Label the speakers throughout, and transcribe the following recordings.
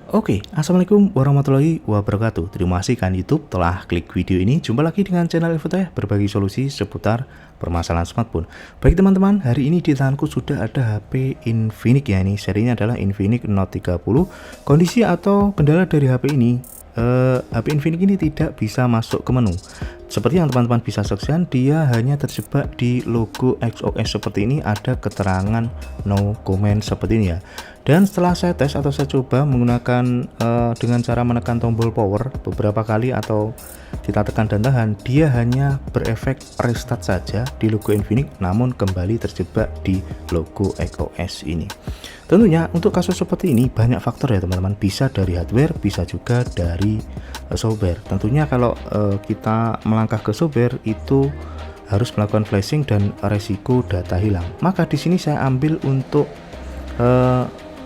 Speaker 1: Oke, assalamualaikum warahmatullahi wabarakatuh. Terima kasih kan YouTube telah klik video ini. Jumpa lagi dengan channel Infotech, berbagi solusi seputar permasalahan smartphone. Baik teman-teman, hari ini di tanganku sudah ada HP Infinix ya. Ini serinya adalah Infinix Note 30. Kondisi atau kendala dari HP ini, HP Infinix ini tidak bisa masuk ke menu. Seperti yang teman-teman bisa saksikan, dia hanya terjebak di logo XOS seperti ini, ada keterangan no comment seperti ini ya. Dan setelah saya tes atau saya coba menggunakan dengan cara menekan tombol power beberapa kali atau kita tekan dan tahan, dia hanya berefek restart saja di logo Infinix, namun kembali terjebak di logo XOS ini. Tentunya untuk kasus seperti ini banyak faktor ya teman-teman, bisa dari hardware, bisa juga dari software. Tentunya kalau kita melangkah ke software itu harus melakukan flashing dan resiko data hilang. Maka di sini saya ambil untuk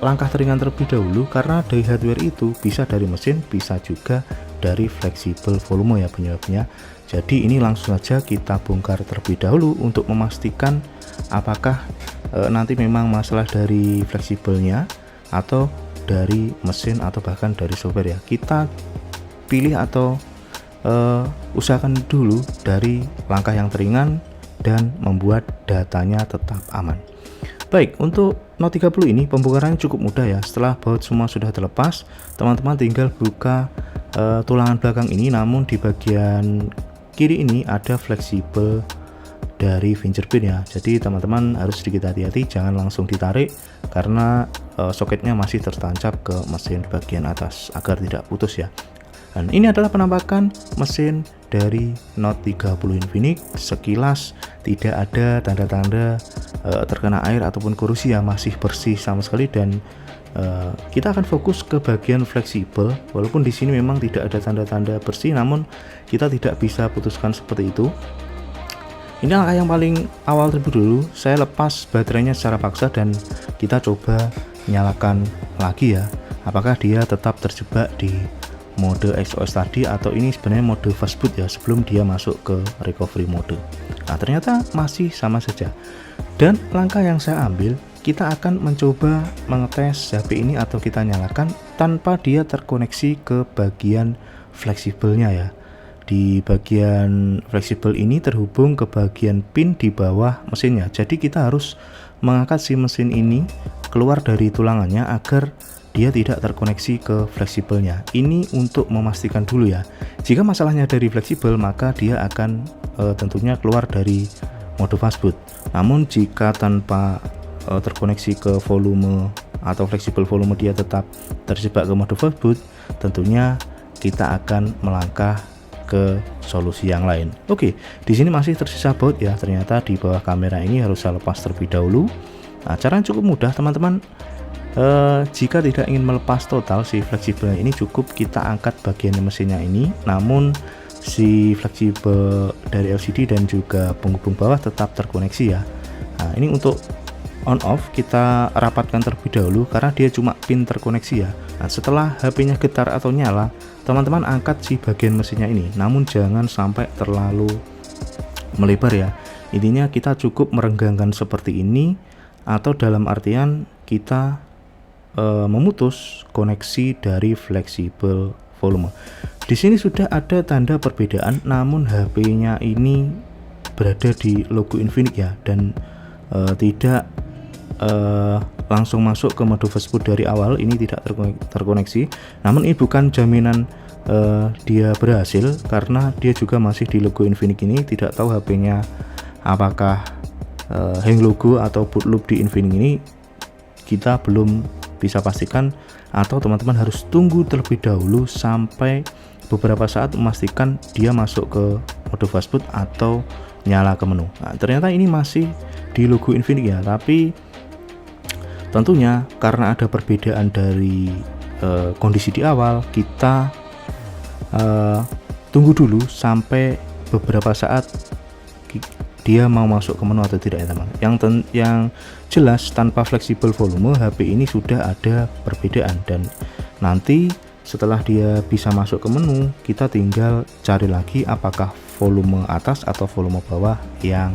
Speaker 1: langkah teringan terlebih dahulu, karena dari hardware itu bisa dari mesin, bisa juga dari fleksibel volume ya penyebabnya. Jadi ini langsung saja kita bongkar terlebih dahulu untuk memastikan apakah nanti memang masalah dari fleksibelnya atau dari mesin atau bahkan dari software ya. Kita pilih atau usahakan dulu dari langkah yang teringan dan membuat datanya tetap aman. Baik, untuk Note 30 ini pembongkarannya cukup mudah ya. Setelah baut semua sudah terlepas, teman-teman tinggal buka tulangan belakang ini, namun di bagian kiri ini ada fleksibel dari fingerprint ya. Jadi teman-teman harus sedikit hati-hati, jangan langsung ditarik karena soketnya masih tertancap ke mesin bagian atas agar tidak putus ya. Dan ini adalah penampakan mesin dari Note 30 Infinix. Sekilas tidak ada tanda-tanda terkena air ataupun korosi ya, masih bersih sama sekali. Dan kita akan fokus ke bagian fleksibel. Walaupun di sini memang tidak ada tanda-tanda bersih, namun kita tidak bisa putuskan seperti itu. Ini langkah yang paling awal terlebih dulu. Saya lepas baterainya secara paksa dan kita coba nyalakan lagi ya. Apakah dia tetap terjebak di mode XOS tadi atau ini sebenarnya mode fast boot ya sebelum dia masuk ke recovery mode. Nah, ternyata masih sama saja. Dan langkah yang saya ambil, kita akan mencoba mengetes HP ini atau kita nyalakan tanpa dia terkoneksi ke bagian fleksibelnya ya. Di bagian fleksibel ini terhubung ke bagian pin di bawah mesinnya. Jadi kita harus mengangkat si mesin ini keluar dari tulangannya agar dia tidak terkoneksi ke fleksibelnya. Ini untuk memastikan dulu ya. Jika masalahnya dari fleksibel, maka dia akan tentunya keluar dari mode fastboot. Namun jika tanpa terkoneksi ke volume atau fleksibel volume dia tetap terjebak ke mode fastboot, tentunya kita akan melangkah ke solusi yang lain. Oke, di sini masih tersisa baut ya. Ternyata di bawah kamera ini harus saya lepas terlebih dahulu. Nah, caranya cukup mudah teman-teman. Jika tidak ingin melepas total si fleksibel ini, cukup kita angkat bagian mesinnya ini, namun si fleksibel dari LCD dan juga penghubung bawah tetap terkoneksi ya. Nah, ini untuk on off kita rapatkan terlebih dahulu karena dia cuma pin terkoneksi ya. Nah, setelah HP-nya getar atau nyala, teman-teman angkat si bagian mesinnya ini, namun jangan sampai terlalu melebar ya. Intinya kita cukup merenggangkan seperti ini, atau dalam artian kita memutus koneksi dari fleksibel volume. Di sini sudah ada tanda perbedaan, namun HP-nya ini berada di logo Infinix ya, dan tidak langsung masuk ke mode fastboot dari awal. Ini tidak terkoneksi. Namun ini bukan jaminan dia berhasil, karena dia juga masih di logo Infinix ini. Tidak tahu HP-nya apakah hang logo atau boot loop di Infinix ini, kita belum bisa pastikan, atau teman-teman harus tunggu terlebih dahulu sampai beberapa saat memastikan dia masuk ke mode fastboot atau nyala ke menu. Nah, ternyata ini masih di logo Infinix ya, tapi tentunya karena ada perbedaan dari kondisi di awal, kita tunggu dulu sampai beberapa saat dia mau masuk ke menu atau tidak ya teman. Yang jelas tanpa fleksibel volume HP ini sudah ada perbedaan, dan nanti setelah dia bisa masuk ke menu, kita tinggal cari lagi apakah volume atas atau volume bawah yang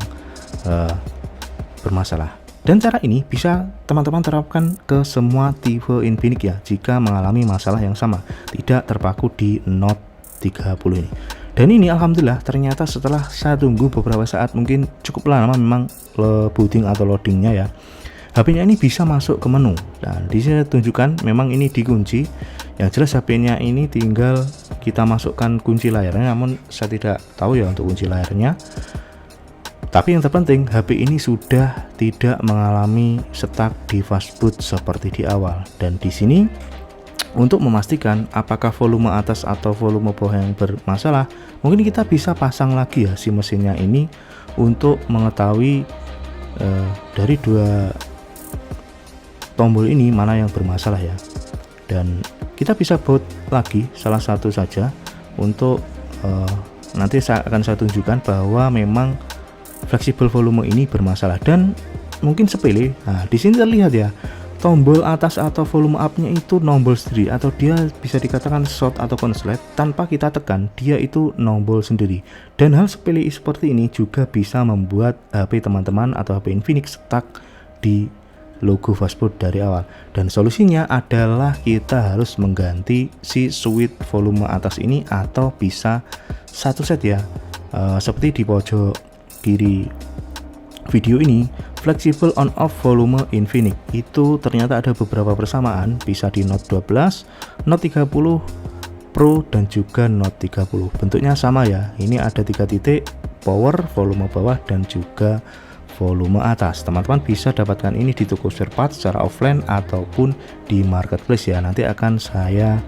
Speaker 1: bermasalah. Dan cara ini bisa teman-teman terapkan ke semua tipe Infinix ya, jika mengalami masalah yang sama, tidak terpaku di Note 30 ini. Dan ini alhamdulillah ternyata setelah saya tunggu beberapa saat, mungkin cukup lama memang booting atau loadingnya ya, HP-nya ini bisa masuk ke menu. Dan di sini tunjukkan memang ini dikunci. Yang jelas HP-nya ini tinggal kita masukkan kunci layarnya, namun saya tidak tahu ya untuk kunci layarnya. Tapi yang terpenting, HP ini sudah tidak mengalami stuck di fastboot seperti di awal. Dan di sini untuk memastikan apakah volume atas atau volume bawah yang bermasalah, mungkin kita bisa pasang lagi ya si mesinnya ini untuk mengetahui dari dua tombol ini mana yang bermasalah ya. Dan kita bisa boot lagi salah satu saja untuk nanti akan saya tunjukkan bahwa memang fleksibel volume ini bermasalah dan mungkin sepele. Nah, di sini terlihat ya, tombol atas atau volume up-nya itu nombol sendiri, atau dia bisa dikatakan short atau konslet tanpa kita tekan, dia itu nombol sendiri. Dan hal sepele seperti ini juga bisa membuat HP teman-teman atau HP Infinix stuck di logo fastboot dari awal. Dan solusinya adalah kita harus mengganti si switch volume atas ini, atau bisa satu set ya, seperti di pojok kiri video ini, flexible on off volume Infinix itu ternyata ada beberapa persamaan, bisa di Note 12, Note 30 Pro dan juga Note 30. Bentuknya sama ya, ini ada 3 titik, power, volume bawah dan juga volume atas. Teman-teman bisa dapatkan ini di toko spare part secara offline ataupun di marketplace ya. Nanti akan saya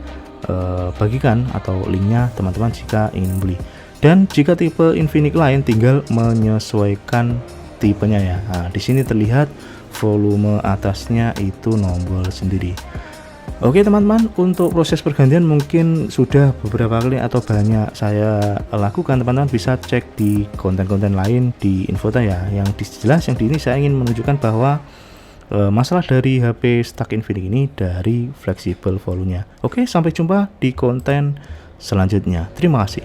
Speaker 1: bagikan atau linknya teman-teman jika ingin beli. Dan jika tipe Infinix lain tinggal menyesuaikan tipenya ya. Nah, di sini terlihat volume atasnya itu nombol sendiri. Oke teman-teman, untuk proses pergantian mungkin sudah beberapa kali atau banyak saya lakukan. Teman-teman bisa cek di konten-konten lain di Infotech ya. Yang jelas yang di ini saya ingin menunjukkan bahwa masalah dari HP stuck Infinix ini dari fleksibel volumenya. Oke, sampai jumpa di konten selanjutnya. Terima kasih.